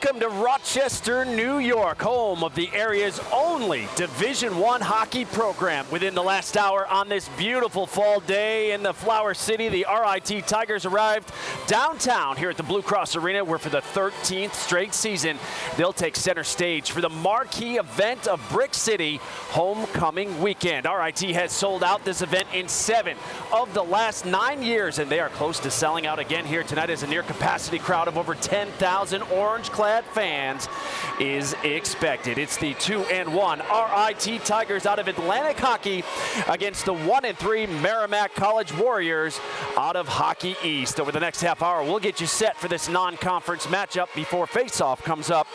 Welcome to Rochester, New York, home of the area's only Division I hockey program. Within the last hour on this beautiful fall day in the Flower City, the RIT Tigers arrived downtown here at the Blue Cross Arena, where for the 13th straight season, they'll take center stage for the marquee event of Brick City Homecoming Weekend. RIT has sold out this event in 7 of the last 9 years, and they are close to selling out again here tonight as a near-capacity crowd of over 10,000 orange-clad fans is expected. It's the 2-1 RIT Tigers out of Atlantic Hockey against the 1-3 Merrimack College Warriors out of Hockey East. Over the next half hour, we'll get you set for this non-conference matchup before face-off comes up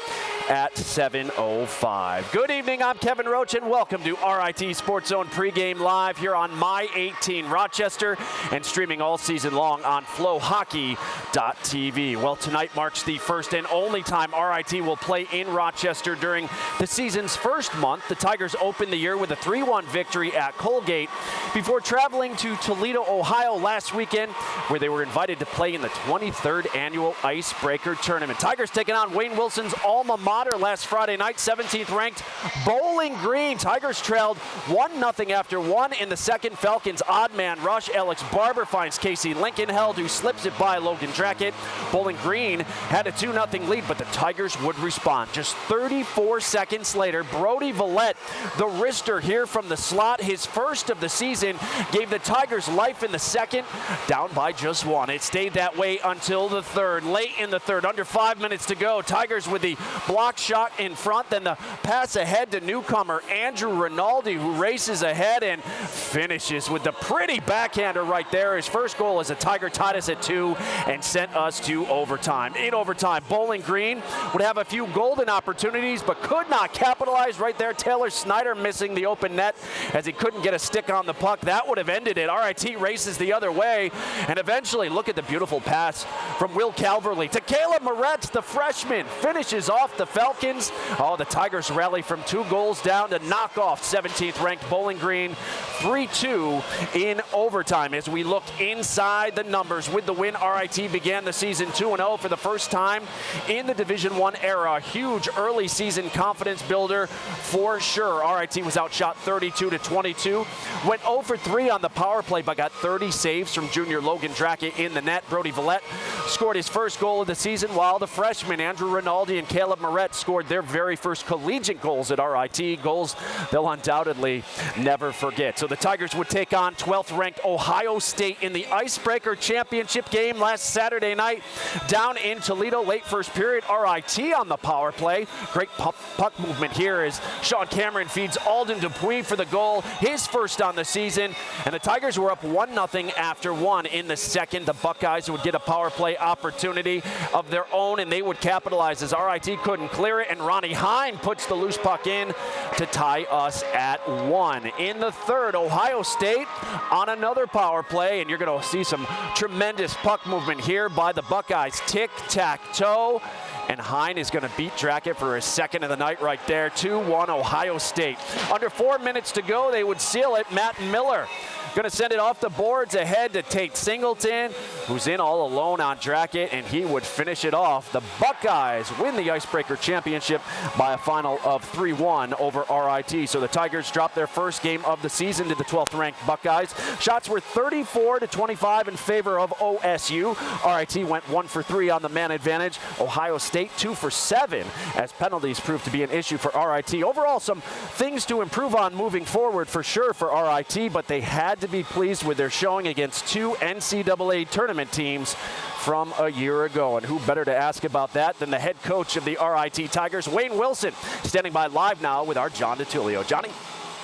at 7:05. Good evening, I'm Kevin Roach, and welcome to RIT SportsZone pregame live here on My 18 Rochester and streaming all season long on flowhockey.tv. Well, tonight marks the first and only time RIT will play in Rochester during the season's first month. The Tigers opened the year with a 3-1 victory at Colgate before traveling to Toledo, Ohio last weekend, where they were invited to play in the 23rd annual Icebreaker Tournament. Tigers taking on Wayne Wilson's alma mater last Friday night, 17th ranked Bowling Green. Tigers trailed 1-0 after 1 in the second. Falcons odd man rush. Alex Barber finds Casey Lincolnheld, who slips it by Logan Drackett. Bowling Green had a 2-0 lead, but the Tigers would respond. Just 34 seconds later, Brody Villette, the wrister here from the slot, his first of the season, gave the Tigers life in the second, down by just 1. It stayed that way until the third. Late in the third, under 5 minutes to go, Tigers with the block shot in front, then the pass ahead to newcomer Andrew Rinaldi, who races ahead and finishes with the pretty backhander right there. His first goal as a Tiger tied us at 2 and sent us to overtime. In overtime, Bowling Green would have a few golden opportunities but could not capitalize right there. Taylor Snyder missing the open net as he couldn't get a stick on the puck. That would have ended it. RIT races the other way, and eventually, look at the beautiful pass from Will Calverley to Caleb Moretz, the freshman, finishes off the Falcons. Oh, the Tigers rally from 2 goals down to knock off 17th ranked Bowling Green 3-2 in overtime. As we look inside the numbers, with the win, RIT began the season 2-0 for the first time in the Division I era. A huge early season confidence builder for sure. RIT was outshot 32-22. Went 0 for 3 on the power play, but got 30 saves from junior Logan Drackett in the net. Brody Villette scored his first goal of the season, while the freshmen Andrew Rinaldi and Caleb Moretz scored their very first collegiate goals at RIT, goals they'll undoubtedly never forget. So the Tigers would take on 12th ranked Ohio State in the Icebreaker Championship game last Saturday night down in Toledo. Late first period, RIT on the power play. Great puck movement here as Sean Cameron feeds Alden Dupuis for the goal, his first on the season, and the Tigers were up 1-0 after 1 in the second. The Buckeyes would get a power play opportunity of their own, and they would capitalize as RIT couldn't clear it, and Ronnie Hine puts the loose puck in to tie us at 1. In the third, Ohio State on another power play, and you're going to see some tremendous puck movement here by the Buckeyes. Tic-tac-toe, and Hine is going to beat Drackett for his second of the night right there. 2-1 Ohio State. Under 4 minutes to go, they would seal it. Matt Miller going to send it off the boards ahead to Tate Singleton, who's in all alone on Drackett, and he would finish it off. The Buckeyes win the Icebreaker Championship by a final of 3-1 over RIT. So the Tigers dropped their first game of the season to the 12th ranked Buckeyes. Shots were 34-25 in favor of OSU. RIT went 1 for 3 on the man advantage. Ohio State 2 for 7 as penalties proved to be an issue for RIT. Overall, some things to improve on moving forward for sure for RIT, but they had to be pleased with their showing against 2 NCAA tournament teams from a year ago. And who better to ask about that than the head coach of the RIT Tigers, Wayne Wilson, standing by live now with our John DiTullio. Johnny?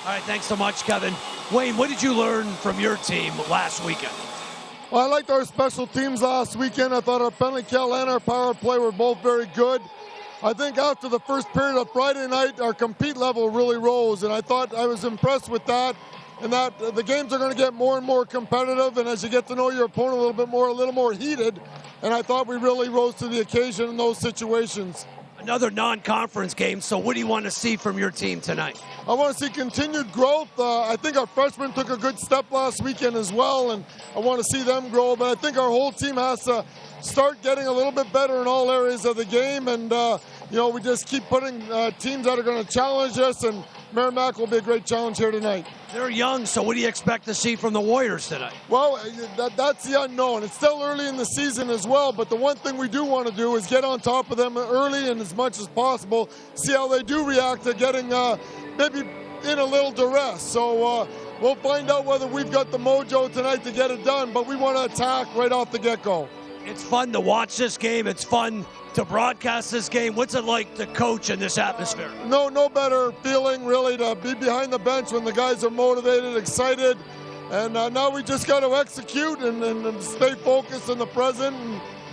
All right, thanks so much, Kevin. Wayne, what did you learn from your team last weekend? Well, I liked our special teams last weekend. I thought our penalty kill and our power play were both very good. I think after the first period of Friday night, our compete level really rose, and I thought I was impressed with that. And that the games are going to get more and more competitive, and as you get to know your opponent a little more heated, and I thought we really rose to the occasion in those situations. Another non-conference game, so what do you want to see from your team tonight? I want to see continued growth. I think our freshmen took a good step last weekend as well, and I want to see them grow, but I think our whole team has to start getting a little bit better in all areas of the game, and we just keep putting teams that are going to challenge us, and Merrimack will be a great challenge here tonight. They're young, so what do you expect to see from the Warriors tonight? Well, that's the unknown. It's still early in the season as well, but the one thing we do want to do is get on top of them early and as much as possible, see how they do react to getting maybe in a little duress. So we'll find out whether we've got the mojo tonight to get it done, but we want to attack right off the get-go. It's fun to watch this game. It's fun to broadcast this game. What's it like to coach in this atmosphere? No better feeling, really, to be behind the bench when the guys are motivated, excited. And now we just got to execute and stay focused in the present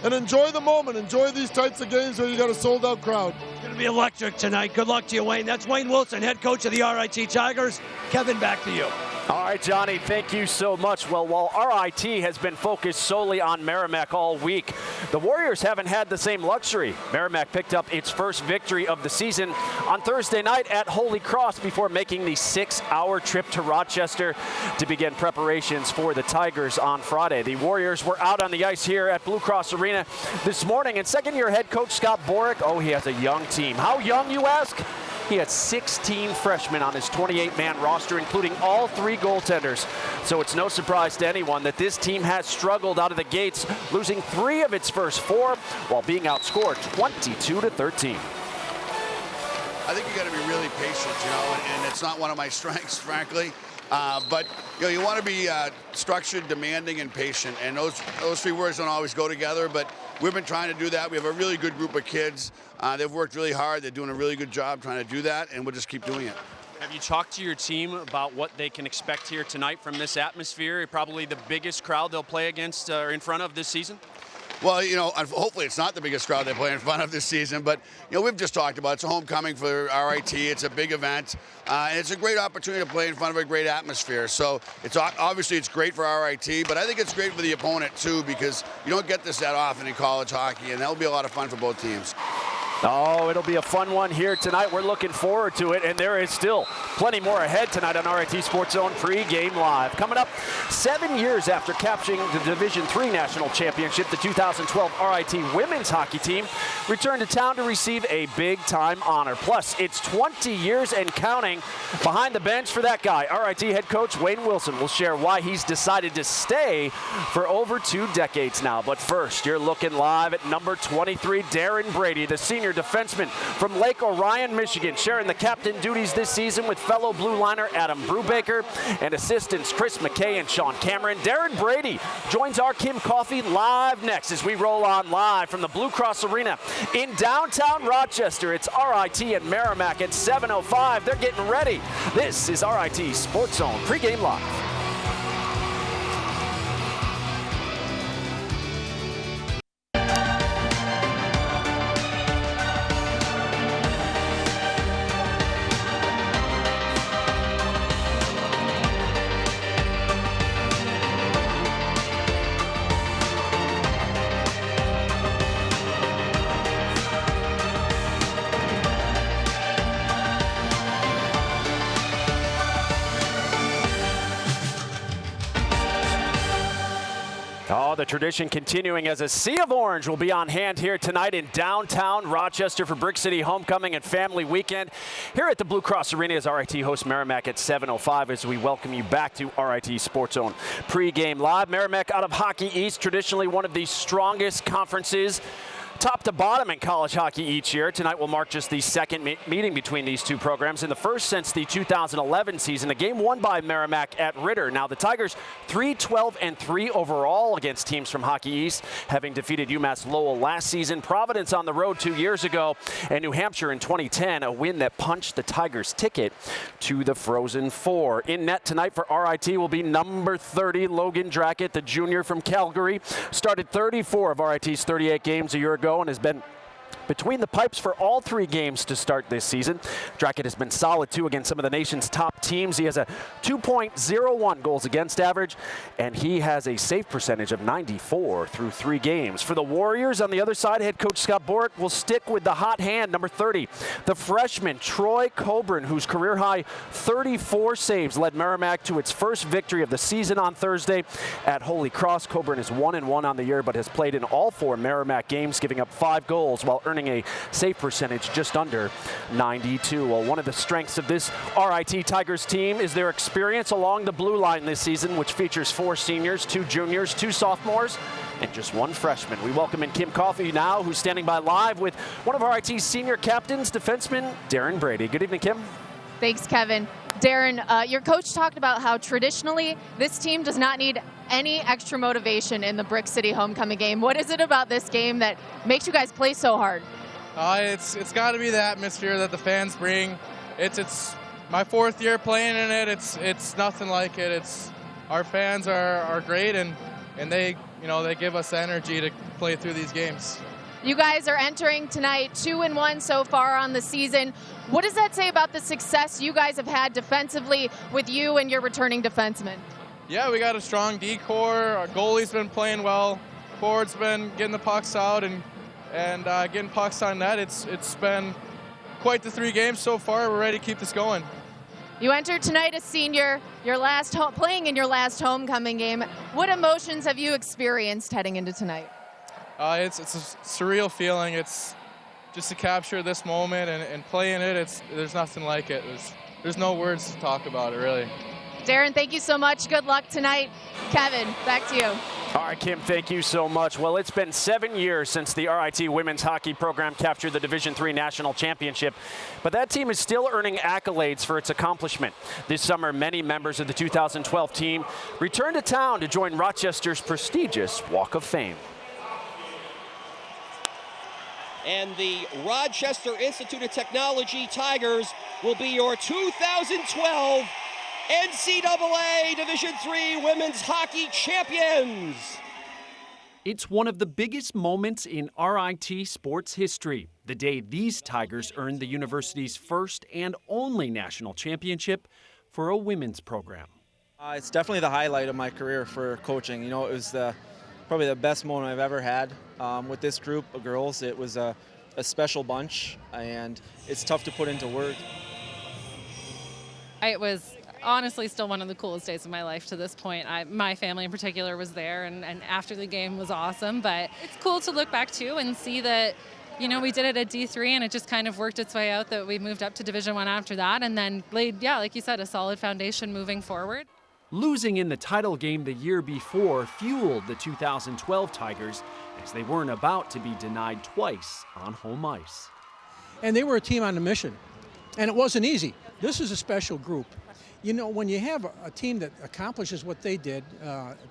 and enjoy the moment. Enjoy these types of games where you got a sold-out crowd. It's going to be electric tonight. Good luck to you, Wayne. That's Wayne Wilson, head coach of the RIT Tigers. Kevin, back to you. All right, Johnny, thank you so much. Well, while RIT has been focused solely on Merrimack all week, the Warriors haven't had the same luxury. Merrimack picked up its first victory of the season on Thursday night at Holy Cross before making the 6-hour trip to Rochester to begin preparations for the Tigers on Friday. The Warriors were out on the ice here at Blue Cross Arena this morning, and second-year head coach Scott Borick, he has a young team. How young, you ask? He had 16 freshmen on his 28-man roster, including all 3 goaltenders. So it's no surprise to anyone that this team has struggled out of the gates, losing 3 of its first 4 while being outscored 22-13. I think you got to be really patient, and it's not one of my strengths, frankly. But you want to be structured, demanding, and patient, and those 3 words don't always go together. But we've been trying to do that. We have a really good group of kids. They've worked really hard. They're doing a really good job trying to do that, and we'll just keep doing it. Have you talked to your team about what they can expect here tonight from this atmosphere? Probably the biggest crowd they'll play against or in front of this season? Well, hopefully it's not the biggest crowd they play in front of this season, but, we've just talked about it. It's a homecoming for RIT. It's a big event, and it's a great opportunity to play in front of a great atmosphere. So obviously it's great for RIT, but I think it's great for the opponent, too, because you don't get this that often in college hockey, and that'll be a lot of fun for both teams. Oh, it'll be a fun one here tonight. We're looking forward to it, and there is still plenty more ahead tonight on RIT SportsZone Pregame Live. Coming up, 7 years after capturing the Division III National Championship, the 2012 RIT women's hockey team returned to town to receive a big-time honor. Plus, it's 20 years and counting. Behind the bench for that guy, RIT head coach Wayne Wilson will share why he's decided to stay for over 2 decades now. But first, you're looking live at number 23, Darren Brady, the senior defenseman from Lake Orion, Michigan, sharing the captain duties this season with fellow blue liner Adam Brubaker and assistants Chris McKay and Sean Cameron. Darren Brady joins our Kim Coffey live next as we roll on live from the Blue Cross Arena in downtown Rochester. It's RIT and Merrimack at 7:05. They're getting ready. This is RIT SportsZone Pregame Live. The tradition continuing as a sea of orange will be on hand here tonight in downtown Rochester for Brick City Homecoming and Family Weekend. Here at the Blue Cross Arena as RIT hosts Merrimack at 7:05 as we welcome you back to RIT SportsZone Pregame Live. Merrimack out of Hockey East, traditionally one of the strongest conferences top to bottom in college hockey each year. Tonight will mark just the second meeting between these 2 programs, and the first since the 2011 season, a game won by Merrimack at Ritter. Now the Tigers 3-12-3 overall against teams from Hockey East, having defeated UMass Lowell last season, Providence on the road 2 years ago, and New Hampshire in 2010, a win that punched the Tigers' ticket to the Frozen Four. In net tonight for RIT will be number 30, Logan Drackett, the junior from Calgary. Started 34 of RIT's 38 games a year ago and has been between the pipes for all 3 games to start this season. Drackett has been solid, too, against some of the nation's top teams. He has a 2.01 goals against average, and he has a save percentage of 94 through 3 games. For the Warriors, on the other side, head coach Scott Borick will stick with the hot hand, number 30, the freshman Troy Coburn, whose career-high 34 saves led Merrimack to its first victory of the season on Thursday at Holy Cross. Coburn is 1-1 on the year, but has played in all 4 Merrimack games, giving up 5 goals while earning earning a save percentage just under 92. Well, one of the strengths of this RIT Tigers team is their experience along the blue line this season, which features 4 seniors, 2 juniors, 2 sophomores, and just 1 freshman. We welcome in Kim Coffey now, who's standing by live with one of RIT's senior captains, defenseman Darren Brady. Good evening, Kim. Thanks, Kevin. Darren, your coach talked about how traditionally this team does not need any extra motivation in the Brick City homecoming game. What is it about this game that makes you guys play so hard? It's got to be the atmosphere that the fans bring. It's my 4th year playing in it. It's nothing like it. Our fans are great, and they they give us the energy to play through these games. You guys are entering tonight 2-1 so far on the season. What does that say about the success you guys have had defensively with you and your returning defensemen? Yeah, we got a strong D-core. Our goalie's been playing well. Forward's been getting the pucks out and getting pucks on net. It's been quite the 3 games so far. We're ready to keep this going. You entered tonight as senior, playing in your last homecoming game. What emotions have you experienced heading into tonight? It's a surreal feeling. It's just to capture this moment and play in it. There's nothing like it. There's no words to talk about it, really. Darren, thank you so much. Good luck tonight. Kevin, back to you. All right, Kim, thank you so much. Well, it's been 7 years since the RIT women's hockey program captured the Division III National Championship, but that team is still earning accolades for its accomplishment. This summer, many members of the 2012 team returned to town to join Rochester's prestigious Walk of Fame. And the Rochester Institute of Technology Tigers will be your 2012 NCAA Division III Women's Hockey Champions. It's one of the biggest moments in RIT sports history, the day these Tigers earned the university's first and only national championship for a women's program. It's definitely the highlight of my career for coaching. It was probably the best moment I've ever had with this group of girls. It was a special bunch, and it's tough to put into words. It was honestly still one of the coolest days of my life to this point. My family in particular was there, and after the game was awesome. But it's cool to look back to and see that, we did it at D3, and it just kind of worked its way out that we moved up to Division I after that, and then laid, like you said, a solid foundation moving forward. Losing in the title game the year before fueled the 2012 Tigers, as they weren't about to be denied twice on home ice. And they were a team on a mission, and it wasn't easy. This is a special group. When you have a team that accomplishes what they did,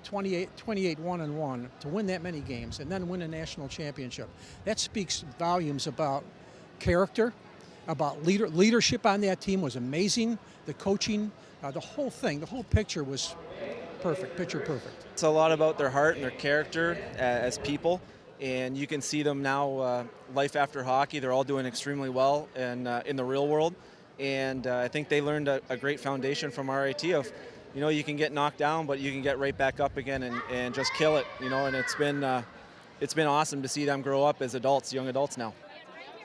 28-1-1, to win that many games and then win a national championship, that speaks volumes about character, about leadership on that team was amazing. The coaching, the whole thing, the whole picture was perfect, picture perfect. It's a lot about their heart and their character as people, and you can see them now, life after hockey. They're all doing extremely well in the real world. And I think they learned a great foundation from RIT of, you can get knocked down, but you can get right back up again and just kill it, and it's been awesome to see them grow up as adults, young adults now.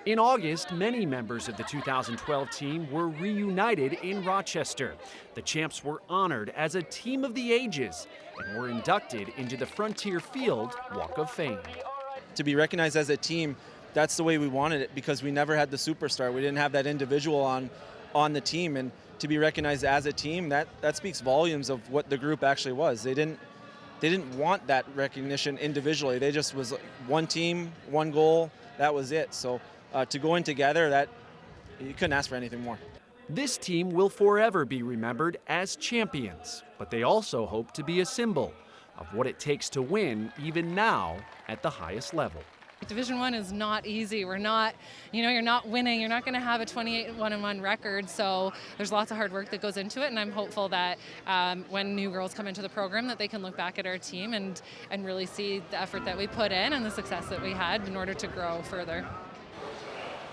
In August, many members of the 2012 team were reunited in Rochester. The champs were honored as a team of the ages and were inducted into the Frontier Field Walk of Fame. To be recognized as a team, that's the way we wanted it, because we never had the superstar. We didn't have that individual on the team, and to be recognized as a team, that speaks volumes of what the group actually was. They didn't want that recognition individually. They just was one team, one goal, that was it. So to go in together, that you couldn't ask for anything more. This team will forever be remembered as champions, but they also hope to be a symbol of what it takes to win even now at the highest level. Division I is not easy. We're not, you're not winning. You're not going to have a 28-1-1 record. So there's lots of hard work that goes into it. And I'm hopeful that when new girls come into the program, that they can look back at our team and really see the effort that we put in and the success that we had in order to grow further.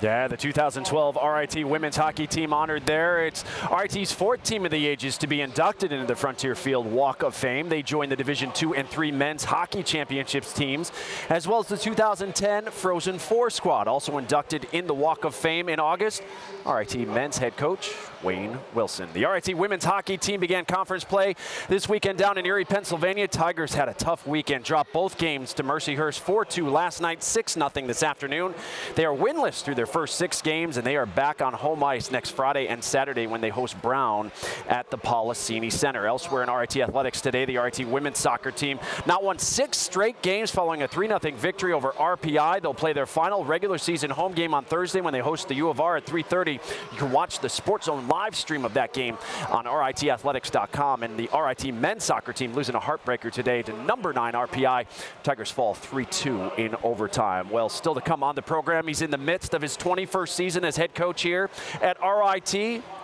Yeah, the 2012 RIT women's hockey team honored there. It's RIT's 4th team of the ages to be inducted into the Frontier Field Walk of Fame. They joined the Division II and III men's hockey championships teams, as well as the 2010 Frozen Four squad, also inducted in the Walk of Fame in August. RIT men's head coach Wayne Wilson. The RIT women's hockey team began conference play this weekend down in Erie, Pennsylvania. Tigers had a tough weekend, dropped both games to Mercyhurst 4-2 last night, 6-0 this afternoon. They are winless through their first 6 games, and they are back on home ice next Friday and Saturday when they host Brown at the Policini Center. Elsewhere in RIT athletics today, the RIT women's soccer team not won 6 straight games following a 3-0 victory over RPI. They'll play their final regular season home game on Thursday when they host the U of R at 3:30. You can watch the SportsZone live stream of that game on RITathletics.com. And the RIT men's soccer team losing a heartbreaker today to number 9 RPI. Tigers fall 3-2 in overtime. Well, still to come on the program, he's in the midst of his 21st season as head coach here at RIT,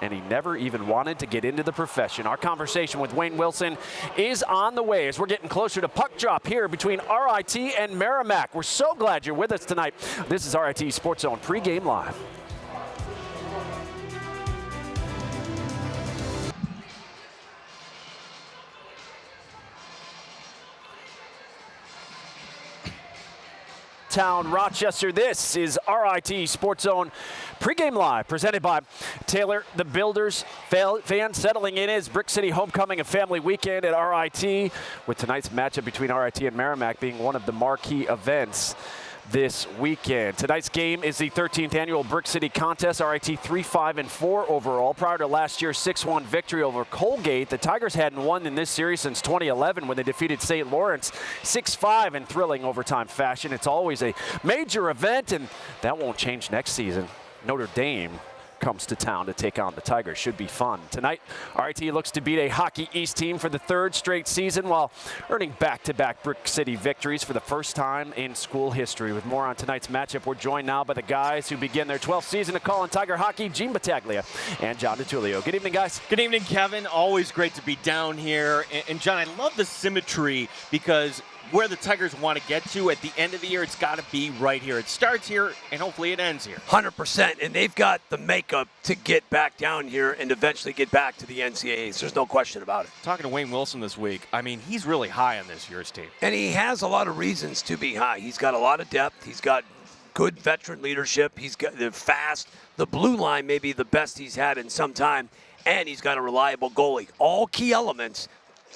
and he never even wanted to get into the profession. Our conversation with Wayne Wilson is on the way as we're getting closer to puck drop here between RIT and Merrimack. We're so glad you're with us tonight. This is RIT SportsZone Pregame Live. Town, Rochester. This is RIT SportsZone Pregame Live, presented by Taylor the Builders. Fans settling in as Brick City Homecoming and Family Weekend at RIT, with tonight's matchup between RIT and Merrimack being one of the marquee events this weekend. Tonight's game is the 13th annual Brick City Contest. RIT 3-5-4 overall. Prior to last year's 6-1 victory over Colgate, the Tigers hadn't won in this series since 2011 when they defeated St. Lawrence 6-5 in thrilling overtime fashion. It's always a major event, and that won't change next season. Notre Dame comes to town to take on the Tigers. Should be fun. Tonight, RIT looks to beat a Hockey East team for the 3rd straight season while earning back-to-back Brick City victories for the first time in school history. With more on tonight's matchup, we're joined now by the guys who begin their 12th season of calling Tiger hockey, Gene Battaglia and John DiTullio. Good evening, guys. Good evening, Kevin. Always great to be down here. And John, I love the symmetry because where the Tigers want to get to at the end of the year, it's got to be right here. It starts here, and hopefully it ends here. 100%, and they've got the makeup to get back down here and eventually get back to the NCAAs. There's no question about it. Talking to Wayne Wilson this week, I mean, he's really high on this year's team. And he has a lot of reasons to be high. He's got a lot of depth. He's got good veteran leadership. He's got the fast. The blue line may be the best he's had in some time, and he's got a reliable goalie. All key elements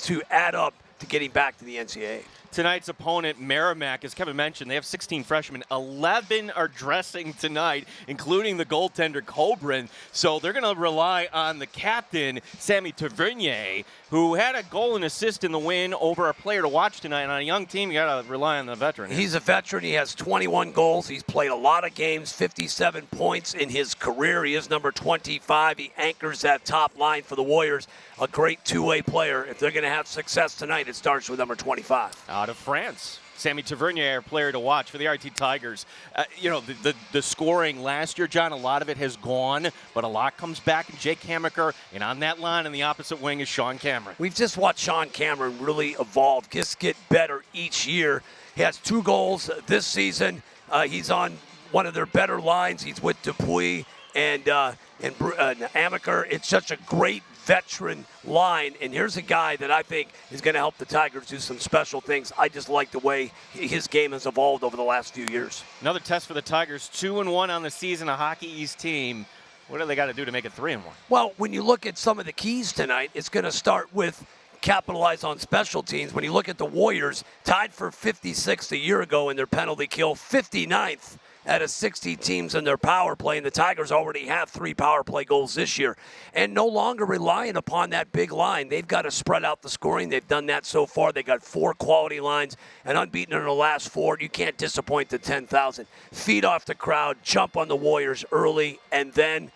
to add up to getting back to the NCAA. Tonight's opponent, Merrimack, as Kevin mentioned, they have 16 freshmen. 11 are dressing tonight, including the goaltender, Cobran. So they're going to rely on the captain, Sammy Tavernier, who had a goal and assist in the win over a player to watch tonight. And on a young team, you got to rely on the veteran. He's a veteran. He has 21 goals. He's played a lot of games, 57 points in his career. He is number 25. He anchors that top line for the Warriors. A great two-way player. If they're going to have success tonight, it starts with number 25. Out of France, Sammy Tavernier, player to watch for the RT Tigers. The scoring last year, John, a lot of it has gone, but a lot comes back in Jake Hammaker, and on that line on the opposite wing is Sean Cameron. We've just watched Sean Cameron really evolve, just get better each year. He has 2 goals this season. He's on one of their better lines. He's with Dupuis and Amaker. It's such a great veteran line, and here's a guy that I think is going to help the Tigers do some special things. I just like the way his game has evolved over the last few years. Another test for the Tigers, 2-1 on the season, a Hockey East team. What do they got to do to make it 3-1? Well, when you look at some of the keys tonight, it's going to start with capitalize on special teams. When you look at the Warriors, tied for 56th a year ago in their penalty kill, 59th out of 60 teams in their power play, and the Tigers already have 3 power play goals this year. And no longer relying upon that big line. They've got to spread out the scoring. They've done that so far. They got 4 quality lines and unbeaten in the last 4. You can't disappoint the 10,000. Feed off the crowd, jump on the Warriors early, and then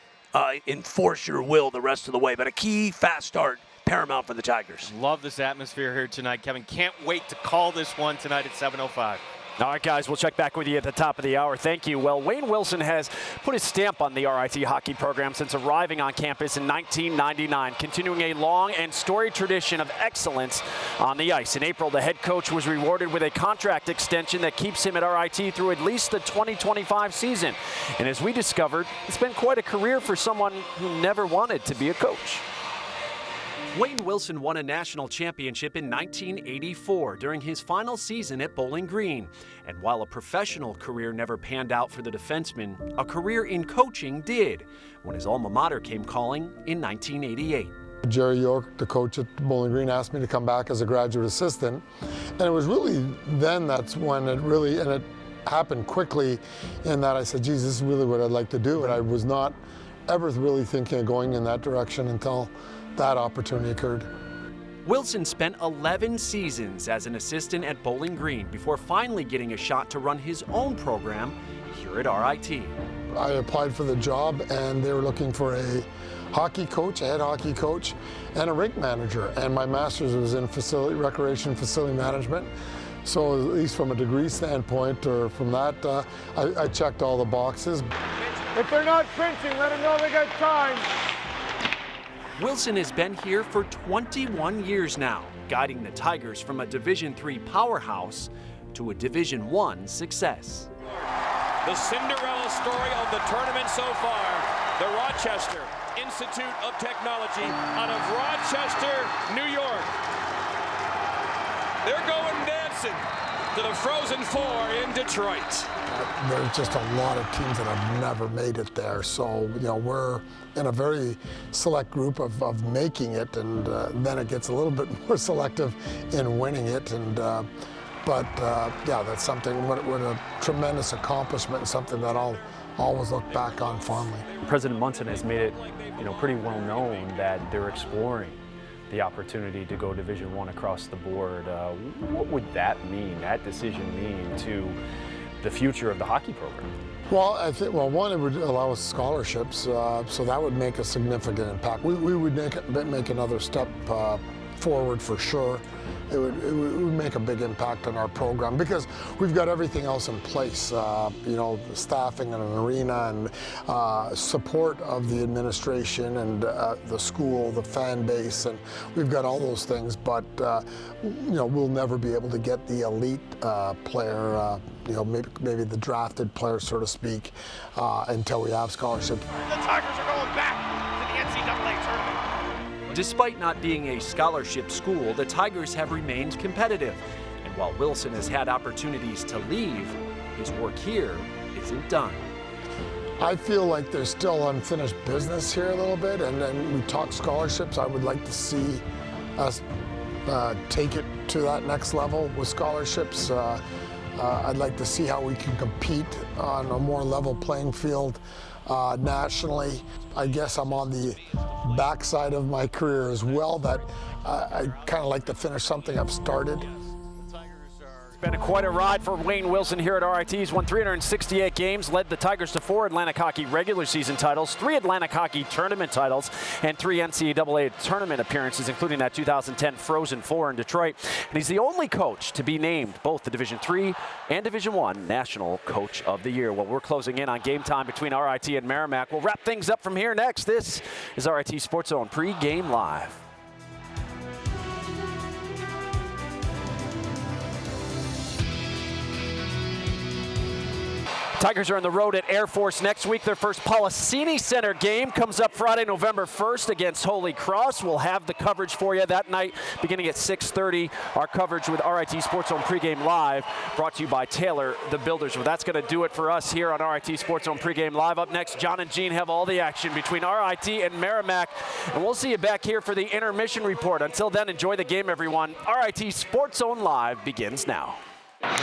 enforce your will the rest of the way. But a key fast start, paramount for the Tigers. Love this atmosphere here tonight, Kevin. Can't wait to call this one tonight at 7:05. All right, guys, we'll check back with you at the top of the hour. Thank you. Well, Wayne Wilson has put his stamp on the RIT hockey program since arriving on campus in 1999, continuing a long and storied tradition of excellence on the ice. In April, the head coach was rewarded with a contract extension that keeps him at RIT through at least the 2025 season. And as we discovered, it's been quite a career for someone who never wanted to be a coach. Wayne Wilson won a national championship in 1984 during his final season at Bowling Green. And while a professional career never panned out for the defenseman, a career in coaching did, when his alma mater came calling in 1988. Jerry York, the coach at Bowling Green, asked me to come back as a graduate assistant. And it was really then that's when it really, and it happened quickly in that I said, geez, this is really what I'd like to do. And I was not ever really thinking of going in that direction until that opportunity occurred. Wilson spent 11 seasons as an assistant at Bowling Green before finally getting a shot to run his own program here at RIT. I applied for the job and they were looking for a hockey coach, a head hockey coach, and a rink manager. And my master's was in recreation facility management. So at least from a degree standpoint or from that, I checked all the boxes. If they're not pinching, let them know they got time. Wilson has been here for 21 years now, guiding the Tigers from a Division III powerhouse to a Division I success. The Cinderella story of the tournament so far, the Rochester Institute of Technology out of Rochester, New York. They're going dancing to the Frozen Four in Detroit. There's just a lot of teams that have never made it there, so we're in a very select group of making it, and then it gets a little bit more selective in winning it. And yeah, that's something. What a tremendous accomplishment, and something that I'll always look back on fondly. President Munson has made it, pretty well known that they're exploring the opportunity to go Division I across the board. What would that mean, that decision mean to the future of the hockey program? Well, I think, one, it would allow us scholarships, so that would make a significant impact. We would make another step forward for sure. It would make a big impact on our program because we've got everything else in place, the staffing and an arena and support of the administration and the school, the fan base, and we've got all those things, but we'll never be able to get the elite player, maybe the drafted player, so to speak, until we have scholarship. The Tigers are going back to the NCAA tournament. Despite not being a scholarship school, the Tigers have remained competitive. And while Wilson has had opportunities to leave, his work here isn't done. I feel like there's still unfinished business here a little bit, and then we talk scholarships. I would like to see us take it to that next level with scholarships. I'd like to see how we can compete on a more level playing field nationally. I guess I'm on the backside of my career as well, that I kind of like to finish something I've started. Been quite a ride for Wayne Wilson here at RIT. He's won 368 games, led the Tigers to 4 Atlantic Hockey regular season titles, 3 Atlantic Hockey tournament titles, and 3 NCAA tournament appearances, including that 2010 Frozen Four in Detroit. And he's the only coach to be named both the Division III and Division I National Coach of the Year. Well, we're closing in on game time between RIT and Merrimack. We'll wrap things up from here next. This is RIT SportsZone Pregame Live. Tigers are on the road at Air Force next week. Their first Policini Center game comes up Friday, November 1st against Holy Cross. We'll have the coverage for you that night beginning at 6:30. Our coverage with RIT SportsZone Pregame Live brought to you by Taylor the Builders. Well, that's going to do it for us here on RIT SportsZone Pregame Live. Up next, John and Gene have all the action between RIT and Merrimack. And we'll see you back here for the intermission report. Until then, enjoy the game, everyone. RIT SportsZone Live begins now.